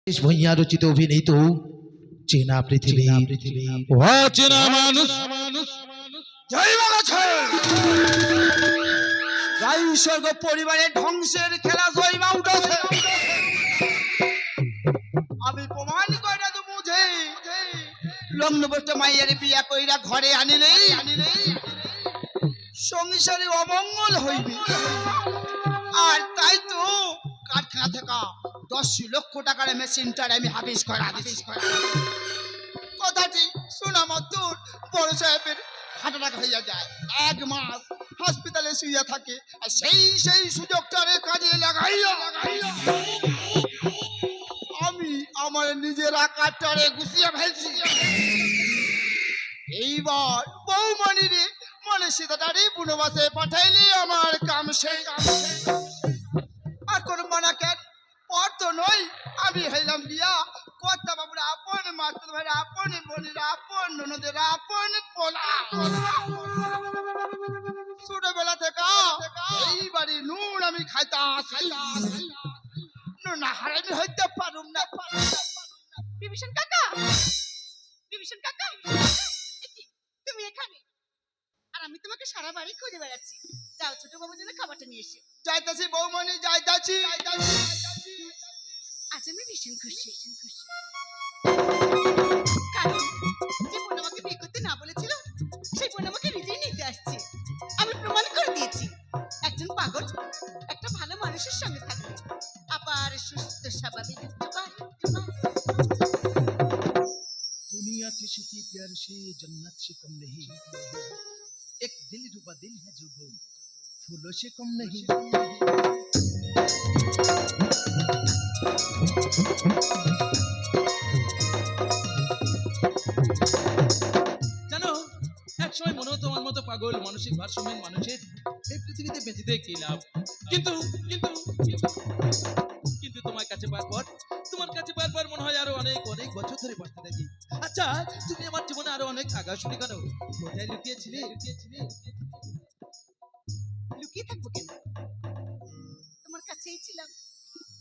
ভূঁইয়া রচিত অভিনীত চেনা পৃথিবী অচেনা মানুষ জয় বাংলা। রাই স্বর্গ পরিবারের ধ্বংসের খেলা জয়মা উঠেছে। আমি প্রমাণ কইরা তো বুঝে লগ্নবর্ষ মাইয়ারে বিয়া কইরা ঘরে আনি নেই সংসারে অমঙ্গল হইবে। আর তাই তো কারখানা থেকে 10 লক্ষ টাকার মেশিনটার আমি হাফিজ করা দিছি। কথাটি শোনা মাত্র বড় সাহেবের হার্ট অ্যাটাক হইয়া যায়, 1 মাস হসপিটালে শুইয়া থাকে। আর সেই সুযোগটারে কাজে লাগাইয়া আমি আমার নিজের আকারটারে গুছিয়ে ফেলছি। এইবার বৌমণি রে মনে সীতাটারে বনবাসে পাঠাইলে আমার কাম শেষ। আর কোন মানা কেন পর তো নই, আমি হইলাম গিয়া কর্তা বাবুর আপন, মাস্টার ভাইয়ের আপন, বোনের আপন, ননদের আপন পোলা। ছোটবেলা থেকে এই বাড়ি নুন আমি খাইতাম, নুন না হারামি হইতে পারুম না। বিভীষণ কাকা, বিভীষণ কাকা, তুমি এখানে? আর আমি তোমাকে সারা বাড়ি খুঁজে বেড়াচ্ছি। যাও ছোট বাবুর জন্য খাবারটা নিয়ে এসে। যাইতাছি বৌমণি, যাইতাছি। আজ আমি ভীষণ খুশি। কারণ যে বোন আমাকে বিয়ে করতে না বলেছিল সেই বোন আমাকে নিজেই নিতে আসছে। আমি প্রমাণ করে দিয়েছি একজন পাগল একটা ভালো মানুষের সঙ্গে থাকবে আবার সুস্থ স্বাভাবিক दुनिया के सुखी प्यार से जन्नत से कम नहीं, एक दिल रुबा दिल है जो वो फूलों से कम नहीं। জানো একসময় মনে হতো আমার মতো পাগল মানসিক ভারসাম্যহীন মানুষের এই পৃথিবীতে বেঁচে থেকে কি লাভ। কিন্তু কিন্তু কিন্তু তোমার কাছে বারবার মনে হয় আরো অনেক অনেক বছর ধরে বাঁচতে থাকি। আচ্ছা তুমি আমার জীবনে আরো অনেক আগাছুনি কেন? কোথায় লুকিয়েছিলে? লুকিয়ে থাকবো কেন? তোমার কাছেই ছিলাম,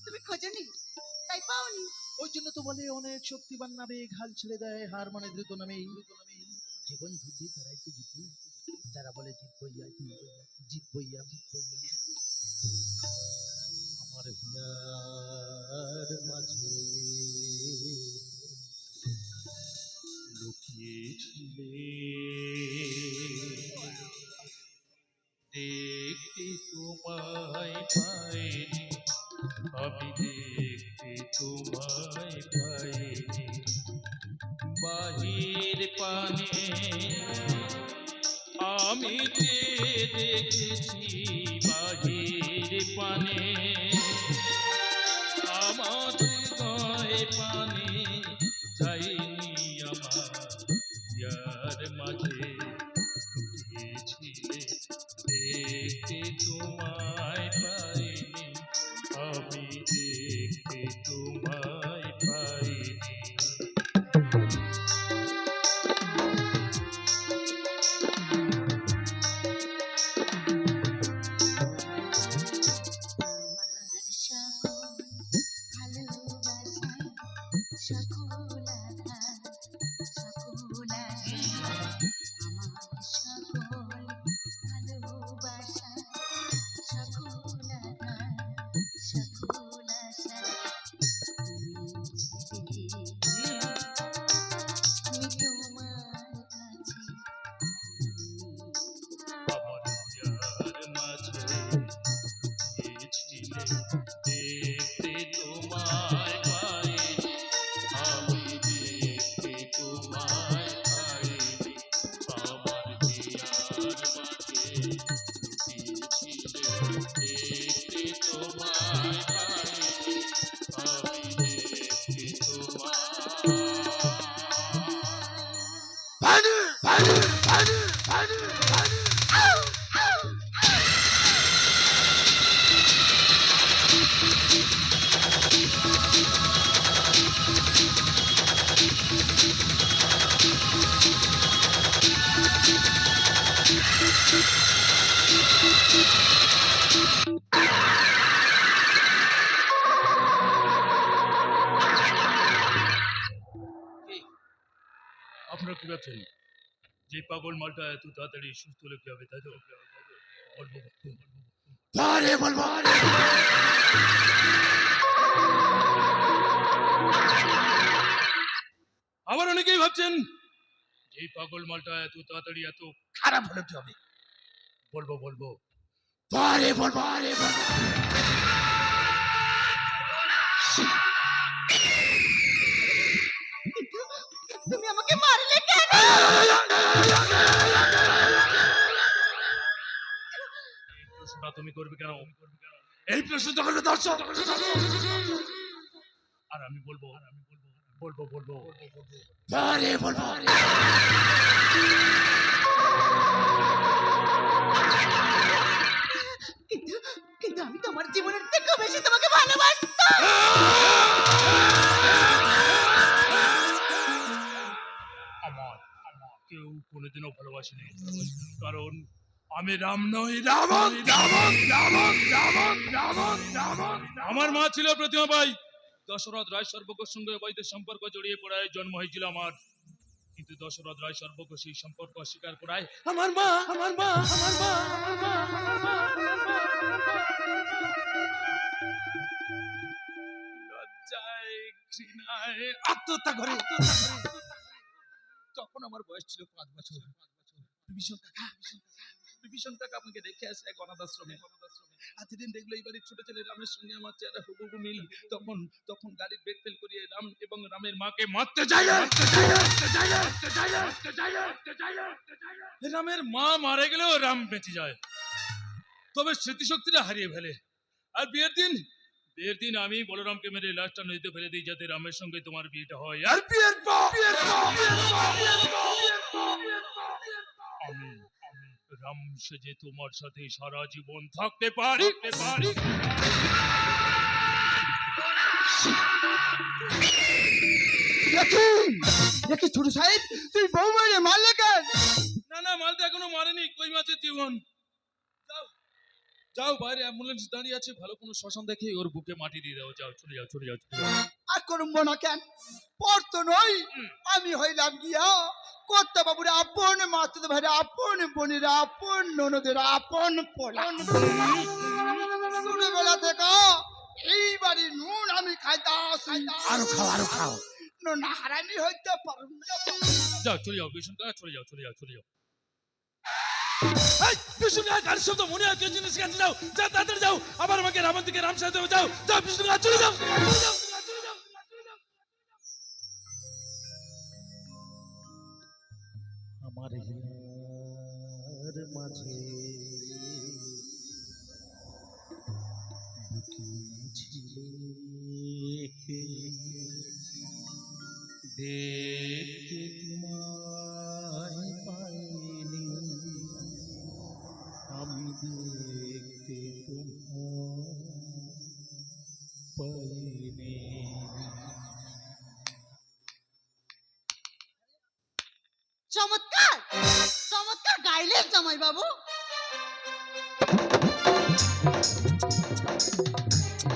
তুমি খোঁজোনি তাই পাওনি। ওই জন্য তো বলে অনেক শক্তিবান নাবিক হাল ছেড়ে দেয়, হার মানে দ্রুত নামে। জীবন যুদ্ধে তারাই তো জিতবে যারা বলে জিতবইয়া জিতবইয়া। আমার হিয়ার মাঝে লুকিয়েছিলে দেখতে তোমায় পাইনি, আমি দেখতে তোমায় পাইনি। বাহির পানে আমি দেখেছি, বাহির পানে আমার হৃদয় পানে যাইনি আমার ইয়ার মাঝে লুকিয়েছিলে দেখতে তোমায় পাইনি, আমি দেখতে তোমায় পাইনি। আপনারা কি ভাবছেন যে পাগল মালটা এত তাড়াতাড়ি সুস্থ হলে কি হবে, তাই তো? বলবো আরে বলবো আবার অনেকেই ভাবছেন যে এই পাগল মালটা এত তাড়াতাড়ি এত খারাপ হলে কি হবে। বলবো আরে বলবো আরে বলবো তুমি আমাকে মারলে কেন? এই প্রশ্নটা তুমি করবে কেন? এই প্রশ্ন তো করবে দর্শক। আর আমি বলবো আরে বলবো কিন্তু কিন্তু আমি তোমার জীবনের থেকেও বেশি তোমাকে ভালোবাসতাম। আমার কেউ কোনোদিনও ভালোবাসেনি, কারণ আমি রাম নই, রাবণ। আমার মা ছিল প্রতিমা বাই। দশরথ রায় সর্বজ্ঞর সঙ্গে বৈধ সম্পর্ক জড়িয়ে পড়ায় জন্ম হয়েছিল আমার। কিন্তু দশরথ রায় সর্বজ্ঞ সেই সম্পর্ক অস্বীকার করায় আমার মা লজ্জায় ঘৃণায় আত্মহত্যা করে। তখন আমার বয়স ছিল 5 বছর। বিভীষণ কাকা আমাকে রেখে আসে এক অনাথ আশ্রমে। আর যেদিন দেখলো এই বাড়ির ছোট ছেলে রামের সঙ্গে আমার চেহারা হুবহু মিল, তখন গাড়ির ব্রেক ফেল করিয়ে রাম এবং রামের মাকে মারতে যায়। রামের মা মারা গেলেও রাম বেঁচে যায়, তবে স্মৃতিশক্তিটা হারিয়ে ফেলে। আর বিয়ের দিন আমি বলরামকে মেরে লাশটা নদীতে ফেলে দিই, যাতে রামের সঙ্গে তোমার বিয়েটা হয়। আর বিয়ের পর আমি রাম সেজে তোমার সাথে সারা জীবন থাকতে পারি। দেখি ছোট সাহেব, তুই বউ মেরে মারলে কেন? না মালটা এখনো মারেনি, কই মাছের জীবন। যাও বাইরে অ্যাম্বুলেন্স দাঁড়িয়ে আছে, ভালো কোনো শ্মশান দেখে ওর বুকে মাটি দিয়ে দাও। যাও, চলে যাও। আর করবো না কেন? পর তো নই, আমি হইলাম গিয়া কর্তা বাবুর আপন, মাতুদ ভাইয়ের আপন, বোনের আপন, ননদের আপন পোলা। ছোটবেলা থেকে এই বাড়ির নুন আমি খাইতাছি। আরো খাও নুন হারানি হইতে পারুম না। যাও, চলে যাও বিষ্ণু কাকা, চলে যাও। এই বিষ্ণু কাকা, গাড়ির শব্দ মনে হয় কেউ জিনিস কাছে যাও, তাড়াতাড়ি যাও। আবার আমাকে রাবণ থেকে রাম সাজাতে হবে। যাও বিষ্ণু কাকা, চলে যাও। আমার হিয়ার মাঝে লুকিয়েছিলে দেখতে তোমায় পাইনি, আমি দেখতে তোমায় পাইনি। চমৎকার গাইলেন জামাই বাবু।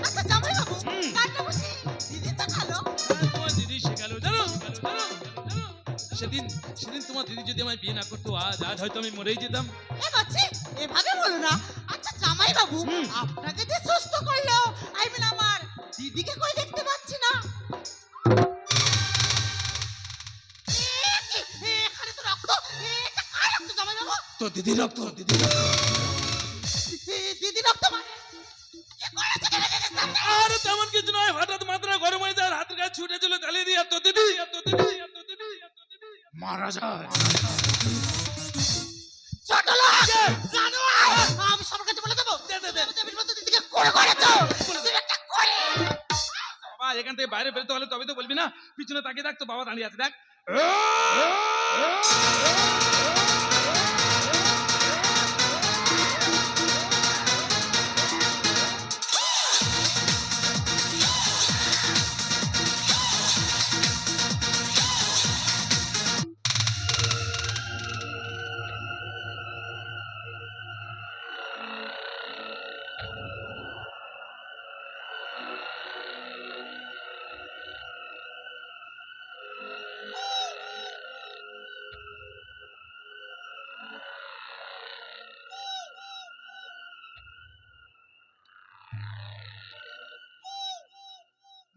আচ্ছা জামাই বাবু, গানটা বুঝি দিদি তো ভালো। তোমার দিদি শেখালো, জানো। সেদিন তোমার দিদি যদি আমায় বিয়ে না করতো, আজ হয়তো আমি মরেই যেতাম। এ বাচ্চি, এভাবে বলো না। আচ্ছা জামাই বাবু, আপনাকে যে সুস্থ করলো, আই মিন আমার দিদিকে কই দেখতে পাচ্ছি না। এখানে তো রক্ত। এটা কার রক্ত জামাই বাবু? তো দিদি রক্ত দিদি রক্ত মানে কি করেছে দিদির সাথে? আর তেমন কিছু নয়, হঠাৎ মাত্রা গরম হয়ে যায়, হাতের কাছে ছুটে চলে চালিয়ে দিয়ে তো দিদি মারা যায়। ছোট লোক, জানোয়ার! আমি সবার কাছে বলে দেবো। দেবীর মতো দিদিকে করে করেছো। তুমি একটা করে। বাবা, এখান থেকে বাইরে বেরোতে হলে তবে তো বলবি না। পিছনে তাকিয়ে দেখ, তো বাবা দাঁড়িয়ে আছে, দেখ।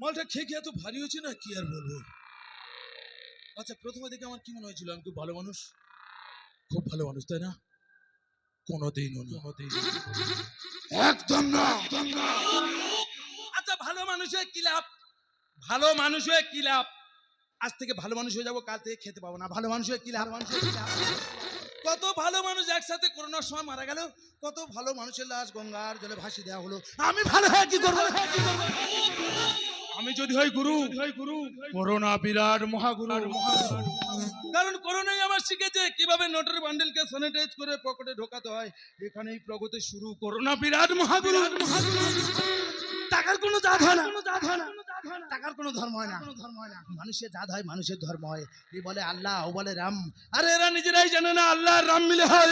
মালটা খেয়ে খেয়ে এত ভারী হয়েছে না, কি আর বলবো। আচ্ছা, প্রথমে দেখে আমার কি মনে হয়েছিল আমি খুব ভালো মানুষ, খুব ভালো মানুষ, তাই না? কোনোদিনও না, একদম না। আচ্ছা, ভালো মানুষ হয়ে কি লাভ? ভালো মানুষ হয়ে কি লাভ? আজ থেকে ভালো মানুষ হয়ে যাবো, কাল থেকে খেতে পাবো না। ভালো মানুষ হয়ে কি লাভ? কত ভালো মানুষ একসাথে করোনার সময় মারা গেল, কত ভালো মানুষের লাশ গঙ্গার জলে ভাসিয়ে দেওয়া হলো। আমি ভালো হয়ে কি করবো? আমি যদি হই গুরু, করোনা বিরাট মহাগুরু। কারণ করোনাই আমার শিখেছে কিভাবে নোটের বান্ডেলকে স্যানিটাইজ করে পকেটে ঢোকাতে হয়। এখানেই প্রগতি শুরু। করোনা বিরাট মহাগুরু। টাকার কোনো জাত হয় না, টাকার কোনো ধর্ম হয় না। মানুষের জাত হয়, মানুষের ধর্ম হয়। এ বলে আল্লাহ, ও বলে রাম। আরে এরা নিজেরাই জানে না আল্লাহ আর রাম মিলে হয়।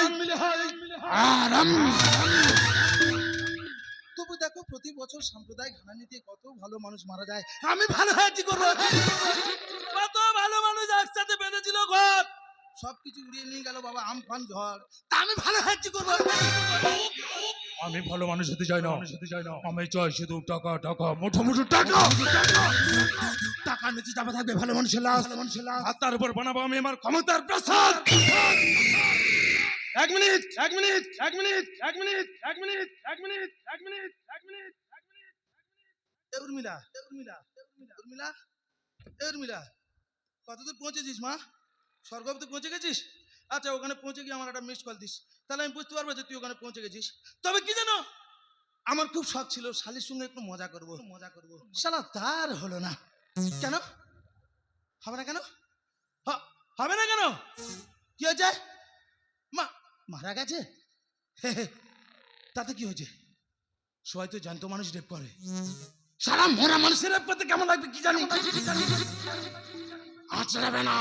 তবু দেখো প্রতি বছর সাম্প্রদায়িক হানানিতে কত ভালো মানুষ মারা যায়। আমি ভালো হয়ে কি করবো? কত ভালো মানুষ একসাথে বেঁধেছিল ঘর, সবকিছু উড়িয়ে নিয়ে গেল বাবা, আমফান ঝড়। তা আমি ভালো হয়ে কি করবো? আমি ভালো মানুষ হতে চাই না, আমি চাই শুধু টাকা টাকা, মুঠো মুঠো টাকা। টাকার নিচে চাপা থাকবে ভালো মানুষের লাশ। আর তার উপর বানাবো আমি আমার ক্ষমতার প্রাসাদ। এক মিনিট, এক মিনিট, এক মিনিট, এক মিনিট, এক মিনিট, এক মিনিট, এক মিনিট, এক মিনিট, এক মিনিট। উর্মিলা, উর্মিলা, উর্মিলা, উর্মিলা, কতদূর পৌঁছেছিস মা? স্বর্গ অবধি পৌঁছে গেছিস? আচ্ছা, ওখানে পৌঁছে গিয়ে আমার একটা মিসড কল দিস, তাহলে আমি বুঝতে পারবো যে তুই ওখানে পৌঁছে গেছিস। তবে কি জানো, আমার খুব শখ ছিল শালির সঙ্গে একটু মজা করবো। শালা তার হলো না। কেন হবে না? কেন হবে না? কেন কি হয়েছে? মারা গেছে? তাতে কি হয়েছে? সবাই তো জানতো মানুষ রেপ করে। সারা মরা মানুষের রেপ করতে কেমন লাগবে কি জানি। আঁচড়াবে না,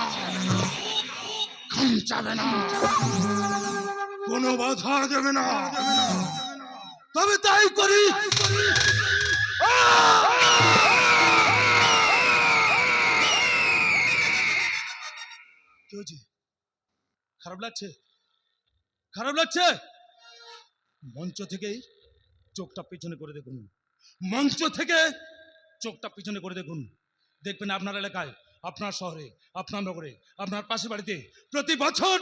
খামচাবে না, কোনো বাধা দেবে না, তবে তাই করি। কি হয়েছে? খারাপ লাগছে? খারাপ লাগছে? মঞ্চ থেকেই চোখটা পিছনে করে দেখুন, মঞ্চ থেকে চোখটা পিছনে করে দেখুন। দেখবেন আপনার এলাকায়, আপনার শহরে, আপনার নগরে, আপনার পাশের বাড়িতে প্রতি বছর,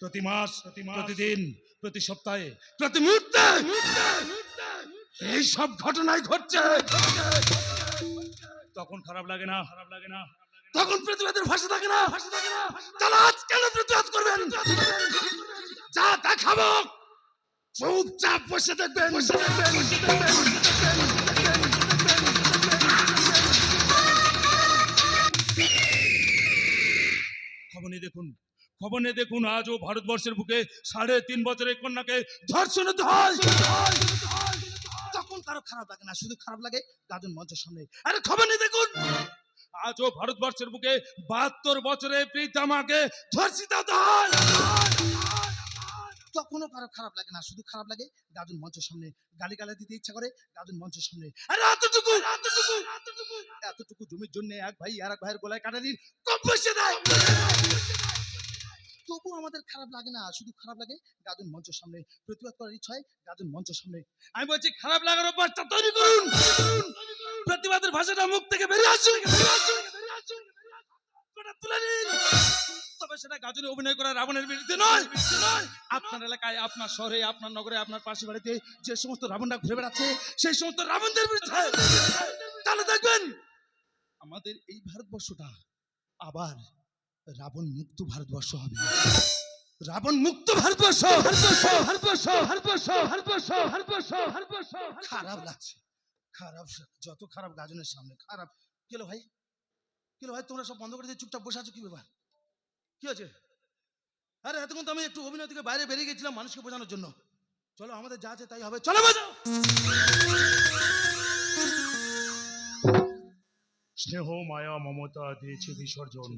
প্রতি মাস, প্রতিদিন, প্রতি সপ্তাহে, প্রতি মুহূর্তে এই সব ঘটনাই ঘটছে। তখন খারাপ লাগে না? তখন প্রতিবাদের ভাষা থাকে না? তাহলে আজ কেন প্রতিবাদ করবেন? যা দেখাবো চুপচাপ বসে দেখবেন। খবর নিয়ে দেখুন আজও ভারতবর্ষের বুকে 3.5 বছরের কন্যাকে ধর্ষণ হয়। তখন কারো খারাপ লাগে না, শুধু খারাপ লাগে গাজন মঞ্চের সামনে। আরে খবর নিয়ে দেখুন আজও ভারতবর্ষের বুকে 72 বছরের প্রীতা মাকে ধর্ষিত হয়। তখনও কারো খারাপ লাগে না, শুধু খারাপ লাগে গাজন মঞ্চের সামনে। গালিগালা দিতে ইচ্ছা করে গাজন মঞ্চের সামনে। আরে এতটুকু জমির জন্য এক ভাই আর এক ভাইয়ের গলায় কাটা দিন কম বসে দেয়। তবু আমাদের খারাপ লাগে না, শুধু খারাপ লাগে গাজন মঞ্চের সামনে। প্রতিবাদ করার ইচ্ছা হয় গাজন মঞ্চের সামনে। আমি বলছি খারাপ লাগার অভ্যাসটা তৈরি করুন। প্রতিবাদের ভাষাটা মুখ থেকে বেরিয়ে আসুন। তুলে নিন। তবে সেটা গাজনে অভিনয় করা রাবণের বিরুদ্ধে নয়। আপনার এলাকায়, আপনার শহরে, আপনার নগরে, আপনার পাশের বাড়িতে যে সমস্ত রাবণরা ঘুরে বেড়াচ্ছে, সেই সমস্ত রাবণদের বিরুদ্ধে। তাহলে দেখবেন আমাদের এই ভারতবর্ষটা আবার রাবণ মুক্ত ভারতবর্ষ হবে। রাবণ মুক্ত ভারতবর্ষ। খারাপ লাগছে, খারাপ, যত খারাপ গাজনের সামনে খারাপ। কেলো ভাই, তোমরা সব বন্ধ করে দিয়ে চুপচাপ বসে আছো, কি ব্যাপার? কি আছে? আরে এতক্ষণ তো আমি একটু অভিনয় থেকে বাইরে বেরিয়ে গেছিলাম মানুষকে বোঝানোর জন্য। চলো, আমাদের যা আছে তাই হবে, চলো বাজাও। স্নেহ মায়া মমতা দিয়েছে বিসর্জন,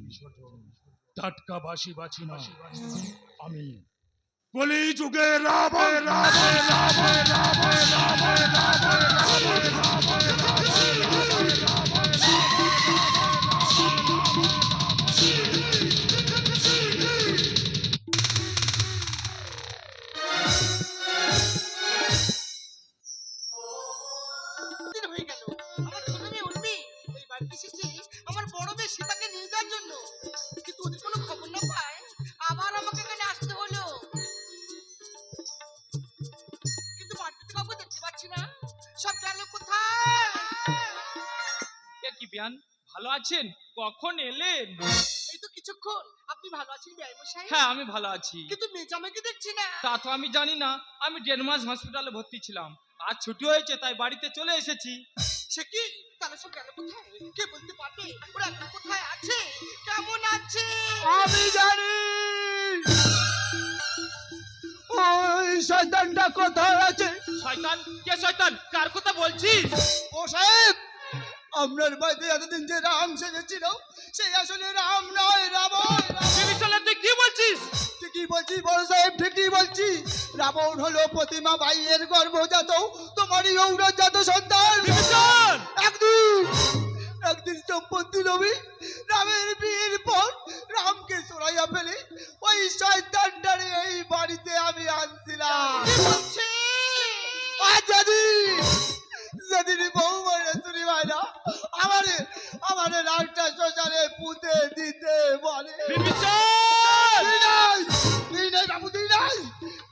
টাটকা বাসি বাছি না আমি। কলি যুগে রাবণ, রাবণ, রাবণ, রাবণ, রাবণ, রাবণ, রাবণ, রাবণ, আমার বড় মেয়ে সীতাকে নিয়ে যাওয়ার জন্য, কিন্তু ওদের কোনো খবর না পায় আবার আমাকে এখানে আসতে হলো। কিন্তু বাড়িতে তো কাউকে দেখতে পাচ্ছি না, সব গেল কোথায়? এ কি বিয়ান, ভালো আছেন? কখন এলেন? এই তো কিছুক্ষণ। আপনি ভালো আছেন বিআই মশাই? হ্যাঁ আমি ভালো আছি। কিন্তু মেজামাকে দেখছি না। তা তো আমি জানি না, আমি 1.5 মাস হসপিটালে ভর্তি ছিলাম, আজ ছুটি হয়েছে তাই বাড়িতে চলে এসেছি। সে কি, তাহলে সব গেল কোথায়? কে বলতে পারবে ওরা এখন কোথায় আছে, কেমন আছে? আমি জানি ওই শয়তানটা কোথায় আছে। শয়তান? কে শয়তান? কার কথা বলছিস? ও সাহেব, আপনার বাড়িতে এতদিন যে রাম সেজেছিল সেই আসলে রাম নয়, রাবণ। বিভীষণ, তুই কি বলছিস? ঠিকই বলছি বড় সাহেব, ঠিকই বলছি। রাবণ হলো প্রতিমা ভাইয়ের গর্ভজাত, তোমারই ঔরজাত সন্তান। বিভীষণ! একদিন সম্পত্তি নবী রামের বিয়ের পর রামকে সরাইয়া ফেলে ওই শয়তানটারে এই বাড়িতে আমি আনছিলাম। আর যেদিন বউ মরে চুরি হয় না, আমারে রাগটা শ্মশানে পুঁতে দিতে বলে। তুই নাই বাবু, তুই নাই।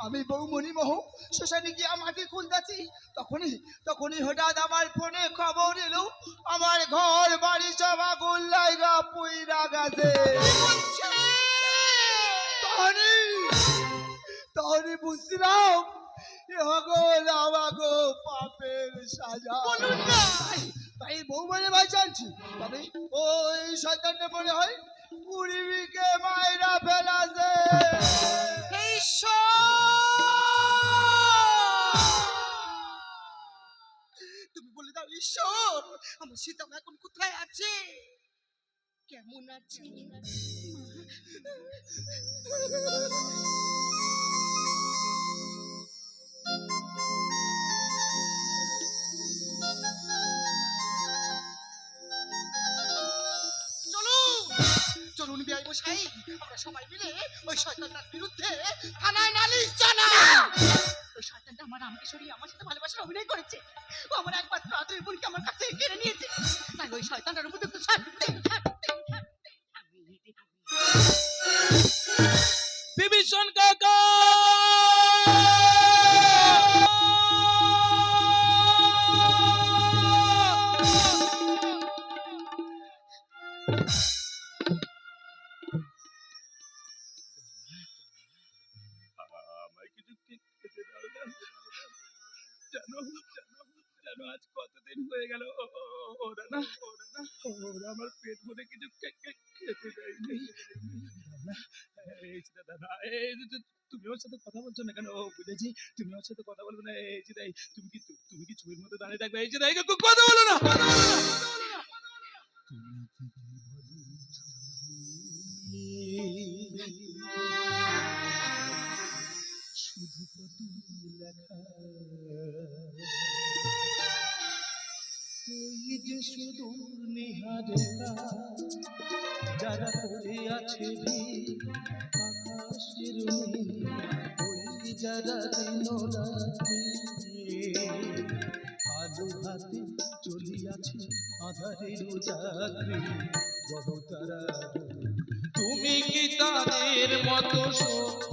আমি বৌমণি মোহ শ্মশানে গিয়ে মাটি খুলতেছি, তখনই হঠাৎ আমার ফোনে খবর এলো আমার ঘর বাড়ি সব আগুন লাগা পুইরা গেছে। তখনই বুঝছিলাম আমাগো পাপের সাজা। তাই বউ মানে ভাই চাচ্ছি, তবে ওই শয়তানটা মনে হয় পুরীকে মায়েরা ফেলাছে। তুমি বলে দাও ঈশ্বর, আমার সীতা এখন কোথায় আছে, কেমন আছে? চলুন বিআই মশাই, আমরা সবাই মিলে ওই শয়তানটার বিরুদ্ধে থানায় নালিশ জানাই। ওই শয়তানটা আমার রামকে সরিয়ে আমার সাথে ভালোবাসার অভিনয় করেছে, ও আমার একমাত্র আদরের বোনকে আমার কাছ থেকে কেড়ে নিয়েছে। তাই ওই শয়তানটার উপযুক্ত শাস্তি আমি দিতে হবে। বিভীষণ কাকা! আমায় কিছু খেতে দাও না। জানো আজ কতদিন হয়ে গেল ওরা আমার পেট ভরে কিছু খেতে দেয়নি। এই চিন্তা দাদা, তুমি ওর সাথে কথা বলছো না কেন? বুঝেছি তুমি ওর সাথে কথা বলবে না। এই চিন্তাই তুমি কি ছবির মতো দাঁড়িয়ে থাকবে? এই চিন্তাই কথা বলো না। শুধু পটি লেখা ওই যে সুদূর নিহারেখা, যারা পড়ে আছে আকাশের ওই যারা দিন রাত্রি আলো হাতে চলিয়াছে আধারের যাত্রী বহু তারা। তুমি কি তাদের মতো সত্য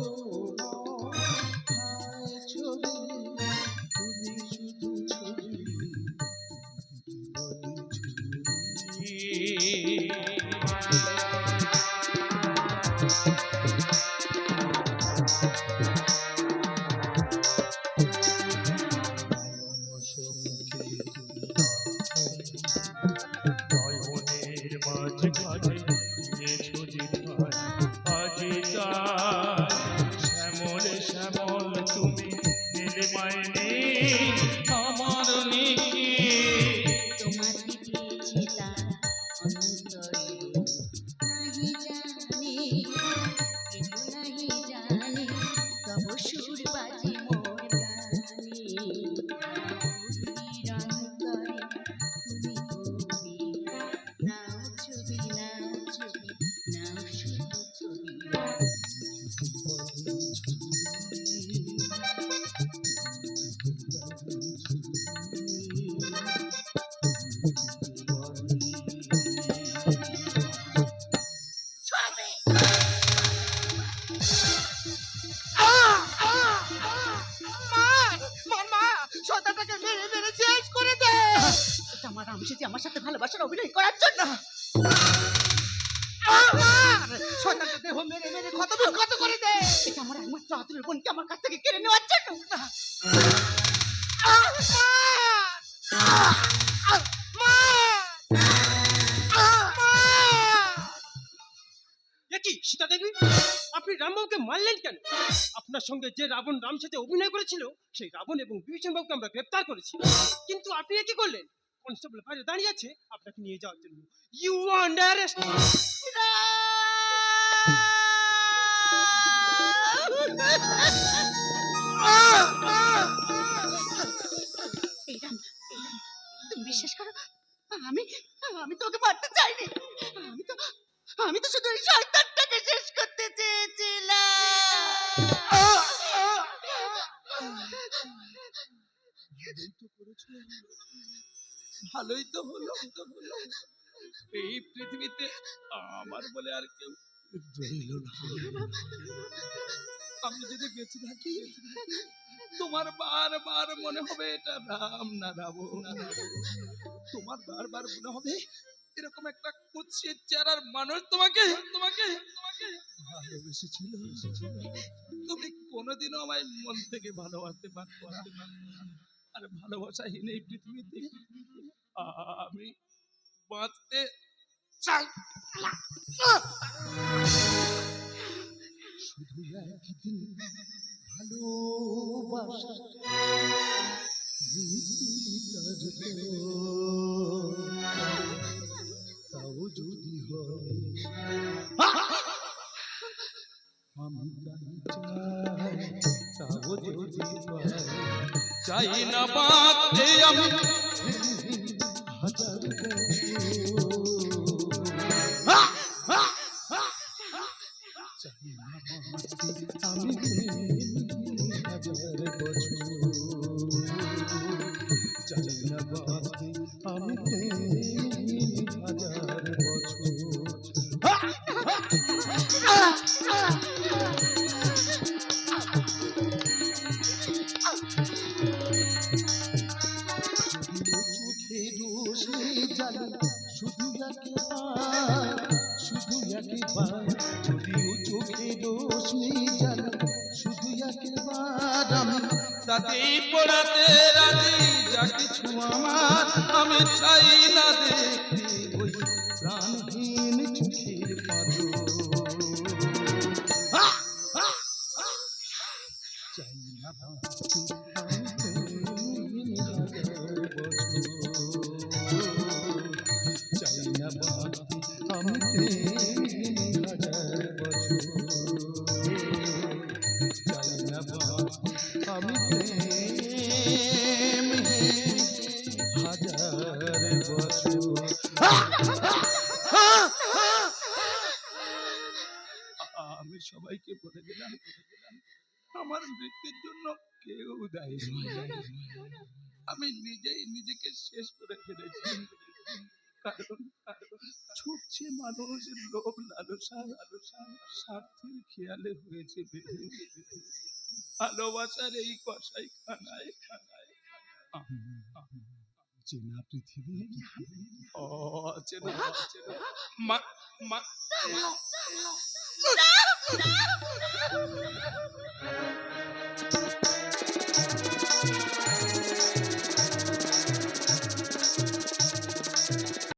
ছবি? তুমি শুধু ছবি নয়নের মাঝে ঘাটে শ্যামল শ্যামল তুমি নীলে মাইনি আমার নিকি তোমার ছিলা অন্তরে নাহি জানি কেউ নাহি জানি তব সুর বাজে মোর প্রাণে অন্তরে তুমি কবি নাও ছবি নাও মেরে মেরে ক্ষত করে দে। এটা আমার একমাত্র আদরের বোনকে আমার কাছ থেকে কেড়ে নেওয়ার জন্য। কি সীতা দেবী, আপনি রামবাবুকে মারলেন কেন? আপনার সঙ্গে যে রাবণ রাম সেজে অভিনয় করেছিল সেই রাবণ এবং বিভীষণ বাবুকে আমরা গ্রেফতার করেছি, কিন্তু আপনি কি করলেন? কনস্টেবল বাইরে দাঁড়িয়ে আছে আপনাকে নিয়ে যাওয়ার জন্য। You under arrest. তুমি বিশ্বাস করো, আমি আমি তোকে মারতে চাইনি। আমি তো শুধু এই শয়তানটাকে শেষ করতে চেয়েছিলাম। ভালোই তো হলো। এই পৃথিবীতে আমার বলে আর কেউ রইল না। আমি যদি বেঁচে থাকি তোমার বারবার মনে হবে এটা রাম না রাবণ। তোমার বারবার মনে হবে এরকম একটা কুৎসিত চেহারার মানুষ তোমাকে ভালোবেসেছিল। তুমি কোনোদিনও আমায় মন থেকে ভালোবাসতে পারবে না। আর ভালোবাসাহীন এই পৃথিবীতে আমি বাঁচতে চাই। শুধু একদিন ভালোবাসা তাও যদি হয় আমি তাও যদি চাই না বাঁচতে আমি হাজার চাই না বাঁচতে আমি হাজার বছর চাই না বাঁচতে আমি হাজার বছর। চোখে রোশনি জ্বালে শুধু একবার, যদিও চোখে রোশনি জ্বালে শুধু একবার, আমি তাতেই পড়াতে রাজি। যা কিছু আমার আমি চাই না দেখতে ওই প্রাণহীন চোখের পাঁজর। চাই না বাঁচতে চাই না বাঁচতে আমি হাজার বছর। চাই না বাঁচতে আমি হাজার বছর। আমি সবাইকে বলে দিলাম আমার মৃত্যুর জন্য কেউ দায়ী নয়। আমি নিজেই নিজেকে শেষ করে ফেলেছি। কারণ ছুটছে মানুষ লোভ লালসা স্বার্থের খেয়ালে হয়েছে ভালোবাসার এই কষাই খানায় চেনা পৃথিবী অচেনা